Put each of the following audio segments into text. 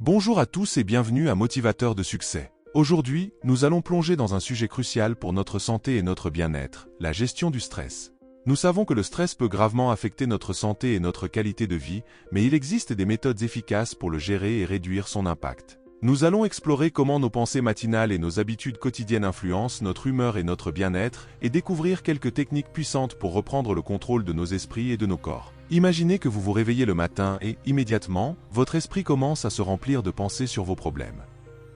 Bonjour à tous et bienvenue à Motivateur de succès. Aujourd'hui, nous allons plonger dans un sujet crucial pour notre santé et notre bien-être, la gestion du stress. Nous savons que le stress peut gravement affecter notre santé et notre qualité de vie, mais il existe des méthodes efficaces pour le gérer et réduire son impact. Nous allons explorer comment nos pensées matinales et nos habitudes quotidiennes influencent notre humeur et notre bien-être, et découvrir quelques techniques puissantes pour reprendre le contrôle de nos esprits et de nos corps. Imaginez que vous vous réveillez le matin et, immédiatement, votre esprit commence à se remplir de pensées sur vos problèmes.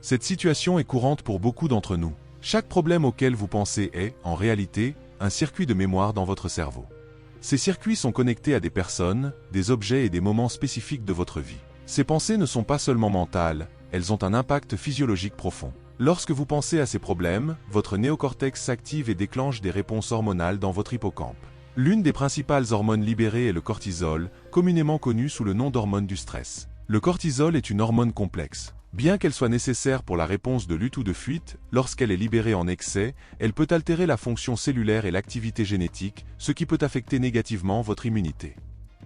Cette situation est courante pour beaucoup d'entre nous. Chaque problème auquel vous pensez est, en réalité, un circuit de mémoire dans votre cerveau. Ces circuits sont connectés à des personnes, des objets et des moments spécifiques de votre vie. Ces pensées ne sont pas seulement mentales, elles ont un impact physiologique profond. Lorsque vous pensez à ces problèmes, votre néocortex s'active et déclenche des réponses hormonales dans votre hippocampe. L'une des principales hormones libérées est le cortisol, communément connu sous le nom d'hormone du stress. Le cortisol est une hormone complexe. Bien qu'elle soit nécessaire pour la réponse de lutte ou de fuite, lorsqu'elle est libérée en excès, elle peut altérer la fonction cellulaire et l'activité génétique, ce qui peut affecter négativement votre immunité.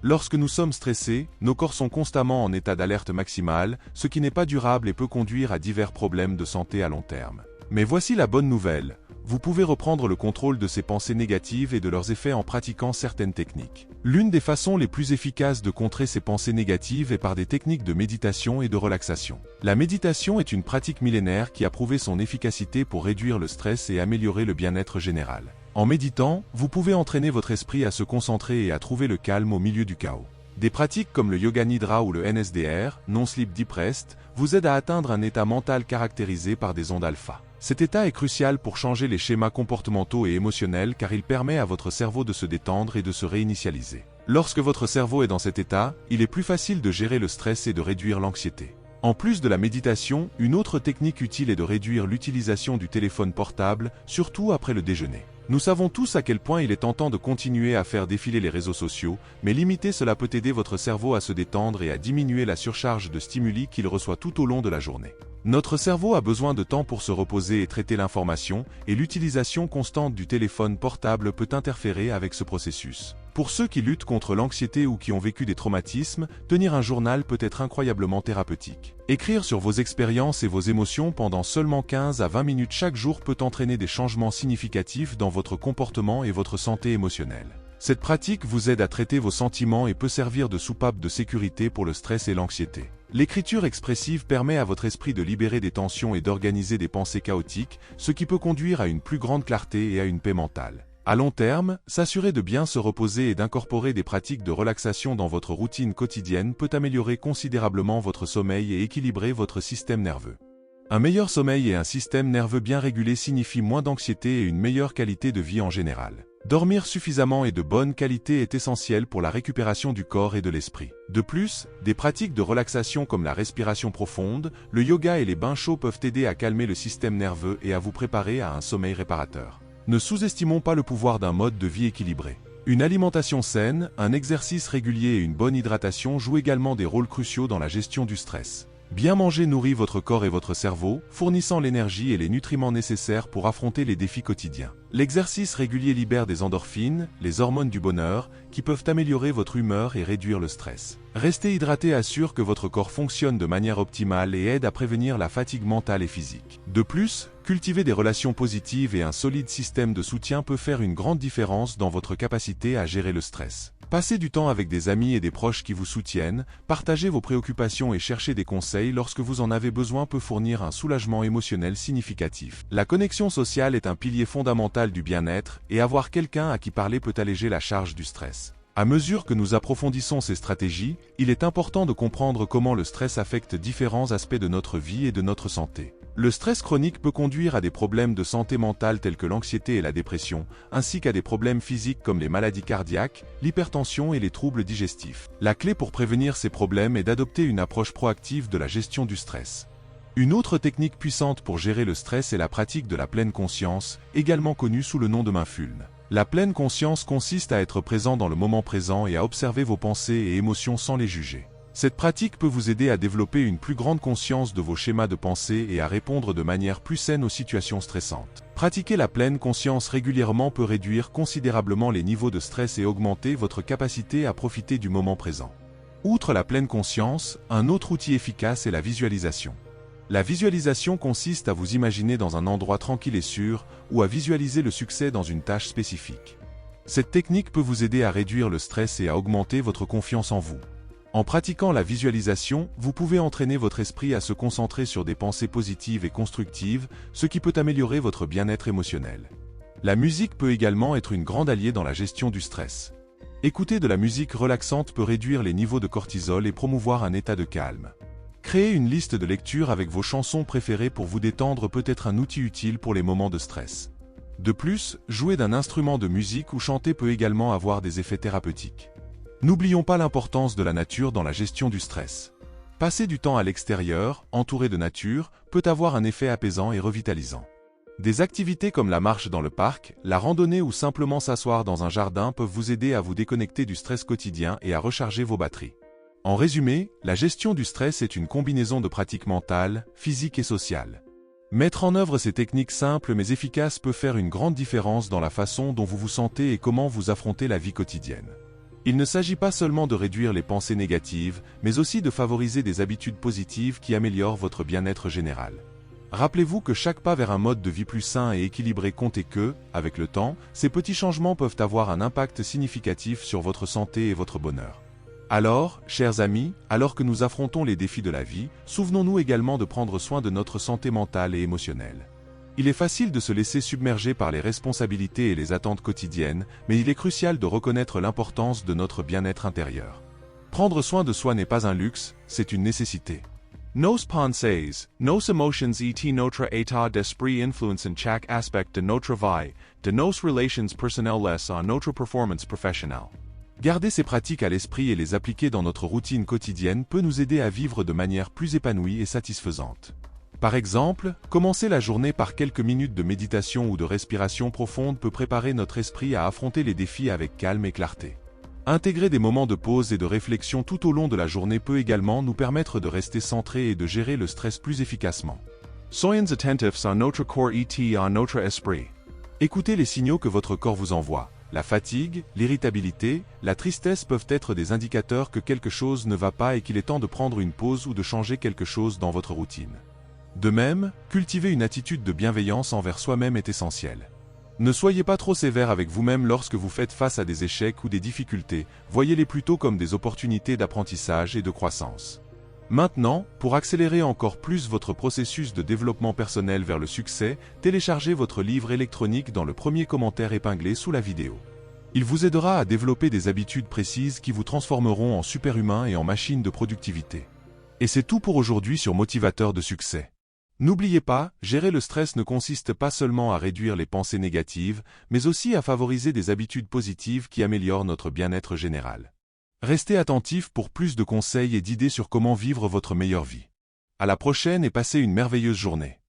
Lorsque nous sommes stressés, nos corps sont constamment en état d'alerte maximale, ce qui n'est pas durable et peut conduire à divers problèmes de santé à long terme. Mais voici la bonne nouvelle. Vous pouvez reprendre le contrôle de ces pensées négatives et de leurs effets en pratiquant certaines techniques. L'une des façons les plus efficaces de contrer ces pensées négatives est par des techniques de méditation et de relaxation. La méditation est une pratique millénaire qui a prouvé son efficacité pour réduire le stress et améliorer le bien-être général. En méditant, vous pouvez entraîner votre esprit à se concentrer et à trouver le calme au milieu du chaos. Des pratiques comme le yoga nidra ou le NSDR, non-sleep deep rest, vous aident à atteindre un état mental caractérisé par des ondes alpha. Cet état est crucial pour changer les schémas comportementaux et émotionnels car il permet à votre cerveau de se détendre et de se réinitialiser. Lorsque votre cerveau est dans cet état, il est plus facile de gérer le stress et de réduire l'anxiété. En plus de la méditation, une autre technique utile est de réduire l'utilisation du téléphone portable, surtout après le déjeuner. Nous savons tous à quel point il est tentant de continuer à faire défiler les réseaux sociaux, mais limiter cela peut aider votre cerveau à se détendre et à diminuer la surcharge de stimuli qu'il reçoit tout au long de la journée. Notre cerveau a besoin de temps pour se reposer et traiter l'information, et l'utilisation constante du téléphone portable peut interférer avec ce processus. Pour ceux qui luttent contre l'anxiété ou qui ont vécu des traumatismes, tenir un journal peut être incroyablement thérapeutique. Écrire sur vos expériences et vos émotions pendant seulement 15 à 20 minutes chaque jour peut entraîner des changements significatifs dans votre comportement et votre santé émotionnelle. Cette pratique vous aide à traiter vos sentiments et peut servir de soupape de sécurité pour le stress et l'anxiété. L'écriture expressive permet à votre esprit de libérer des tensions et d'organiser des pensées chaotiques, ce qui peut conduire à une plus grande clarté et à une paix mentale. À long terme, s'assurer de bien se reposer et d'incorporer des pratiques de relaxation dans votre routine quotidienne peut améliorer considérablement votre sommeil et équilibrer votre système nerveux. Un meilleur sommeil et un système nerveux bien régulé signifient moins d'anxiété et une meilleure qualité de vie en général. Dormir suffisamment et de bonne qualité est essentiel pour la récupération du corps et de l'esprit. De plus, des pratiques de relaxation comme la respiration profonde, le yoga et les bains chauds peuvent aider à calmer le système nerveux et à vous préparer à un sommeil réparateur. Ne sous-estimons pas le pouvoir d'un mode de vie équilibré. Une alimentation saine, un exercice régulier et une bonne hydratation jouent également des rôles cruciaux dans la gestion du stress. Bien manger nourrit votre corps et votre cerveau, fournissant l'énergie et les nutriments nécessaires pour affronter les défis quotidiens. L'exercice régulier libère des endorphines, les hormones du bonheur, qui peuvent améliorer votre humeur et réduire le stress. Rester hydraté assure que votre corps fonctionne de manière optimale et aide à prévenir la fatigue mentale et physique. De plus, cultiver des relations positives et un solide système de soutien peut faire une grande différence dans votre capacité à gérer le stress. Passez du temps avec des amis et des proches qui vous soutiennent, partagez vos préoccupations et cherchez des conseils lorsque vous en avez besoin peut fournir un soulagement émotionnel significatif. La connexion sociale est un pilier fondamental du bien-être et avoir quelqu'un à qui parler peut alléger la charge du stress. À mesure que nous approfondissons ces stratégies, il est important de comprendre comment le stress affecte différents aspects de notre vie et de notre santé. Le stress chronique peut conduire à des problèmes de santé mentale tels que l'anxiété et la dépression, ainsi qu'à des problèmes physiques comme les maladies cardiaques, l'hypertension et les troubles digestifs. La clé pour prévenir ces problèmes est d'adopter une approche proactive de la gestion du stress. Une autre technique puissante pour gérer le stress est la pratique de la pleine conscience, également connue sous le nom de mindfulness. La pleine conscience consiste à être présent dans le moment présent et à observer vos pensées et émotions sans les juger. Cette pratique peut vous aider à développer une plus grande conscience de vos schémas de pensée et à répondre de manière plus saine aux situations stressantes. Pratiquer la pleine conscience régulièrement peut réduire considérablement les niveaux de stress et augmenter votre capacité à profiter du moment présent. Outre la pleine conscience, un autre outil efficace est la visualisation. La visualisation consiste à vous imaginer dans un endroit tranquille et sûr, ou à visualiser le succès dans une tâche spécifique. Cette technique peut vous aider à réduire le stress et à augmenter votre confiance en vous. En pratiquant la visualisation, vous pouvez entraîner votre esprit à se concentrer sur des pensées positives et constructives, ce qui peut améliorer votre bien-être émotionnel. La musique peut également être une grande alliée dans la gestion du stress. Écouter de la musique relaxante peut réduire les niveaux de cortisol et promouvoir un état de calme. Créer une liste de lecture avec vos chansons préférées pour vous détendre peut être un outil utile pour les moments de stress. De plus, jouer d'un instrument de musique ou chanter peut également avoir des effets thérapeutiques. N'oublions pas l'importance de la nature dans la gestion du stress. Passer du temps à l'extérieur, entouré de nature, peut avoir un effet apaisant et revitalisant. Des activités comme la marche dans le parc, la randonnée ou simplement s'asseoir dans un jardin peuvent vous aider à vous déconnecter du stress quotidien et à recharger vos batteries. En résumé, la gestion du stress est une combinaison de pratiques mentales, physiques et sociales. Mettre en œuvre ces techniques simples mais efficaces peut faire une grande différence dans la façon dont vous vous sentez et comment vous affrontez la vie quotidienne. Il ne s'agit pas seulement de réduire les pensées négatives, mais aussi de favoriser des habitudes positives qui améliorent votre bien-être général. Rappelez-vous que chaque pas vers un mode de vie plus sain et équilibré compte et que, avec le temps, ces petits changements peuvent avoir un impact significatif sur votre santé et votre bonheur. Alors, chers amis, alors que nous affrontons les défis de la vie, souvenons-nous également de prendre soin de notre santé mentale et émotionnelle. Il est facile de se laisser submerger par les responsabilités et les attentes quotidiennes, mais il est crucial de reconnaître l'importance de notre bien-être intérieur. Prendre soin de soi n'est pas un luxe, c'est une nécessité. Nos pensées, nos emotions et notre état d'esprit influencent chaque aspect de notre vie, de nos relations personnelles à notre performance professionnelle. Garder ces pratiques à l'esprit et les appliquer dans notre routine quotidienne peut nous aider à vivre de manière plus épanouie et satisfaisante. Par exemple, commencer la journée par quelques minutes de méditation ou de respiration profonde peut préparer notre esprit à affronter les défis avec calme et clarté. Intégrer des moments de pause et de réflexion tout au long de la journée peut également nous permettre de rester centrés et de gérer le stress plus efficacement. Soyons attentifs à notre corps et à notre esprit. Écoutez les signaux que votre corps vous envoie. La fatigue, l'irritabilité, la tristesse peuvent être des indicateurs que quelque chose ne va pas et qu'il est temps de prendre une pause ou de changer quelque chose dans votre routine. De même, cultiver une attitude de bienveillance envers soi-même est essentiel. Ne soyez pas trop sévère avec vous-même lorsque vous faites face à des échecs ou des difficultés, voyez-les plutôt comme des opportunités d'apprentissage et de croissance. Maintenant, pour accélérer encore plus votre processus de développement personnel vers le succès, téléchargez votre livre électronique dans le premier commentaire épinglé sous la vidéo. Il vous aidera à développer des habitudes précises qui vous transformeront en super-humain et en machine de productivité. Et c'est tout pour aujourd'hui sur Motivateur de succès. N'oubliez pas, gérer le stress ne consiste pas seulement à réduire les pensées négatives, mais aussi à favoriser des habitudes positives qui améliorent notre bien-être général. Restez attentifs pour plus de conseils et d'idées sur comment vivre votre meilleure vie. À la prochaine et passez une merveilleuse journée.